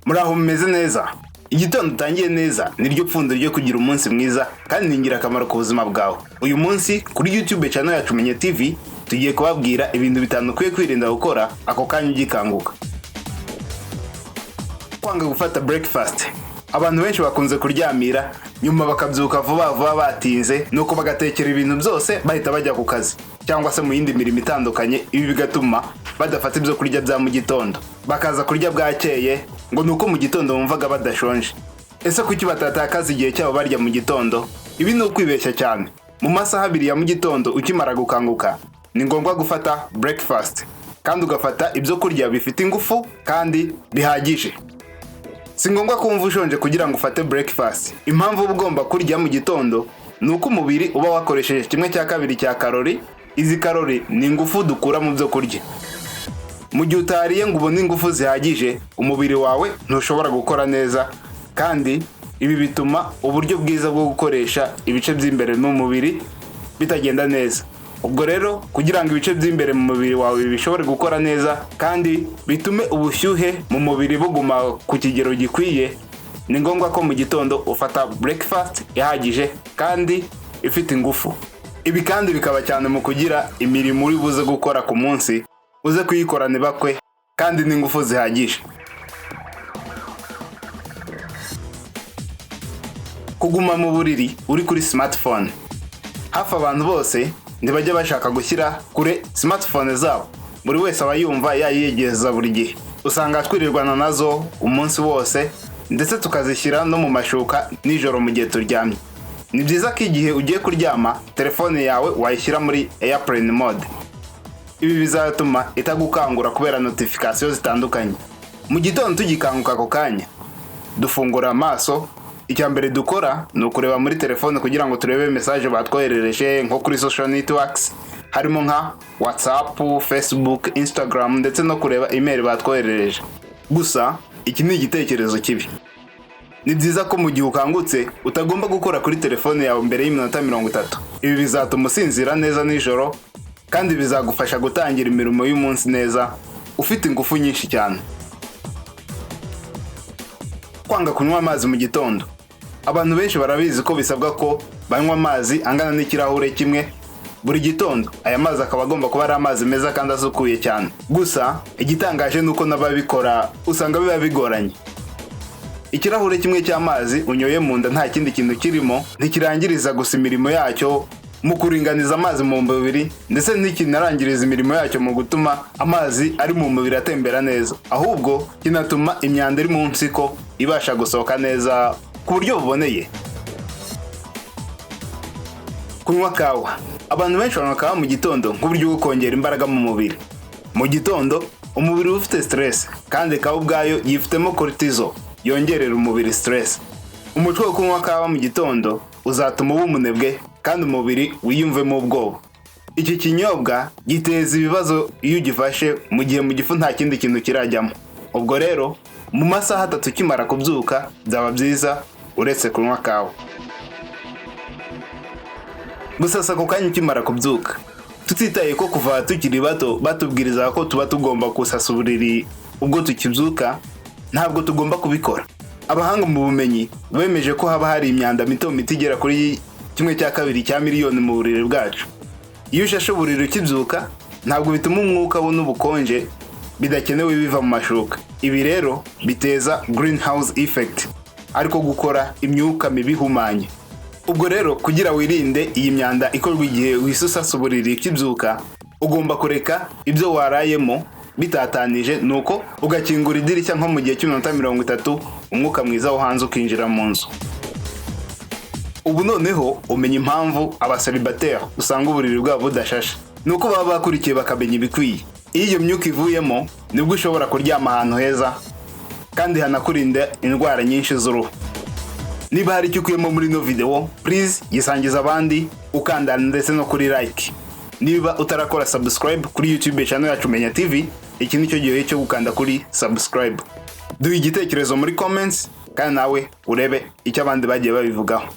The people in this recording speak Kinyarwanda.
Muraho mumeze neza. Igitondo utangiye neza niryo pfundo ryo kugira umunsi mwiza kandi ningira akamaro ku buzima bwawe. Uyu munsi kuri YouTube channel yacu Menye TV tugiye kubabwira ibintu bitandukanye kwirinda gukora ako kanya ugikanguka. Kwanga gufata breakfast. Abantu benshi bakunze kuryamira nyuma bakabyuka vuba batinze nuko bagatekera ibintu byose bahita bajya ku kazi cyangwa se mu yindi mirimo itandukanye. Ibi bigatuma badafata ibyo kurya bya mu gitondo, bakaza kurya bwakeye ngo nuko mu gitondo bumvaga badashonje. Ese kuki batatakaza igihe cyabo barya mu gitondo? Ibi ni ukwibeshya cyane. Mu masaha 2 ya mu gitondo ukimara gukanguka ni ngombwa gufata breakfast kandi ugafata ibyo kurya bifite ingufu kandi bihagije. Si ngombwa kumva ushonje kugira ngo ufate breakfast. Impamvu uba ugomba kurya mu gitondo nuko umubiri uba wakoresheje 1/2 cya kalori. Izi kalori ni ingufu dukura mu byo kurya. Mu gihe utariye ngo ubone ingufu zihagije, umubiri wawe ntushobora gukora neza, kandi ibi bituma uburyo bwiza bwo gukoresha ibice by'imbere mu mubiri bitagenda neza. Ubwo rero kugira ngo ibice by'imbere mu mubiri wawe bishobore gukora neza kandi bitume ubushyuhe mu mubiri buguma ku kigero gikwiye, ni ngombwa ko mu gitondo ufata breakfast ihagije kandi ifite ingufu. Ibi kandi bikaba cyane mu kugira imirimo uri buze gukora ku munsi uze kuyikorana bakwe kandi n'ingufu zihagije. Kuguma mu buriri uri kuri smartphone. Hafi abantu bose ntibajya bashaka gushyira kure smartphone zabo. Buri wese aba yumva yayegeza buri gihe. Usanga twirirwana nazo umunsi wose ndetse tukazishyira no mu mashuka nijoro mu gihe turyamye. Ni byiza ko igihe ugiye kuryama telefone yawe wayishyira muri airplane mode. Ibi bizatuma itagukangura kubera notification zitandukanye. Mu gitondo tugikanguka ako kanya dufungura amaso, icya mbere dukora ni ukureba muri telefone kugira ngo turebe message batwoherereje nko kuri social networks harimo nka WhatsApp, Facebook, Instagram ndetse no kureba email batwoherereje. Gusa iki ni igitekerezo kibi. Ni byiza ko mu gihe ukangutse utagomba gukora kuri telefone yawe mbere y'iminota 30. Ibi bizatuma usinzira neza nijoro kandi bizagufasha gutangira imirimo y'umunsi neza ufite ingufu nyinshi cyane. Kwanga kunywa amazi mu gitondo. Abantu benshi barabizi ko bisabwa ko banywa amazi angana n'ikirahure kimwe buri gitondo. Aya mazi akaba agomba kuba ari amazi meza kandi asukuye cyane. Gusa igitangaje nuko n'ababikora usanga biba bigoranye. Ikirahure kimwe cy'amazi unyoye mu nda nta kindi kintu kirimo ntikirangiriza gusa imirimo yacyo mu kuringaniza amazi mu mubiri ndetse ntikinarangiriza imirimo yacyo mu gutuma amazi ari mu mubiri atembera neza, ahubwo kinatuma imyanda iri mu mpyiko ibasha gusohoka neza ku buryo buboneye. Kunywa kawa. Abantu benshi banywa kawa mu gitondo nk'uburyo bwo kongera imbaraga mu mubiri. Mu gitondo umubiri ufite stress kandi kawa ubwayo yifitemo cortisol yongerera umubiri stress. Umuco wo kunywa kawa mu gitondo uzatuma uba umunebwe kandi umubiri wiyumvemo ubwoba. Iki kinyobwa giteza ibibazo iyo ugifashe mu gihe mu gifu nta kindi kintu kirajyamo. Ubwo rero mu masaha 3 kimara kubyuka byaba byiza uretse kunywa kawa. Gusa ako kanya kimara kubyuka tutitaye ko kuva tukiri bato batubwiriza ko tuba tugomba kusasa uburiri ubwo tukibyuka, ntabwo tugomba kubikora. Abahanga mu bumenyi bemeje ko haba hari imyanda mito igera kuri 1/2 cya miliyoni mu buriri bwacu. Iyo ushashe uburiri ukibyuka ntabwo bituma umwuka n'ubukonje bidakenewe biva mu mashuka. Ibi rero biteza greenhouse effect, ariko gukora imyuka mibi humanye. Ubwo rero kugira wirinde iyi myanda ikorwa igihe wisusasa uburiri ukibyuka, ugomba kureka ibyo warayemo bitatanije nuko ugakingura idirishya nko mu gihe cy'iminota 30 umwuka mwiza wo hanze ukinjira mu nzu. Ubu noneho umenya impamvu abaselibateri usanga uburiri bwabo budashashe. Nuko baba bakurikiye bakamenya ibikwiye. Iyo myuka ivuyemo nibwo ushobora kuryama ahantu heza kandi hanakurinda indwara nyinshi z'uruhu. Niba hari icyo ukuyemo muri no video, please gisangiza abandi ukanda ndetse no kuri like. Niba utarakora subscribe kuri YouTube channel yacu Menye TV, iki nicyo gihe cyo gukanda kuri subscribe. Duhe igitekerezo muri comments kandi nawe urebe icyo abandi bagiye babivugaho.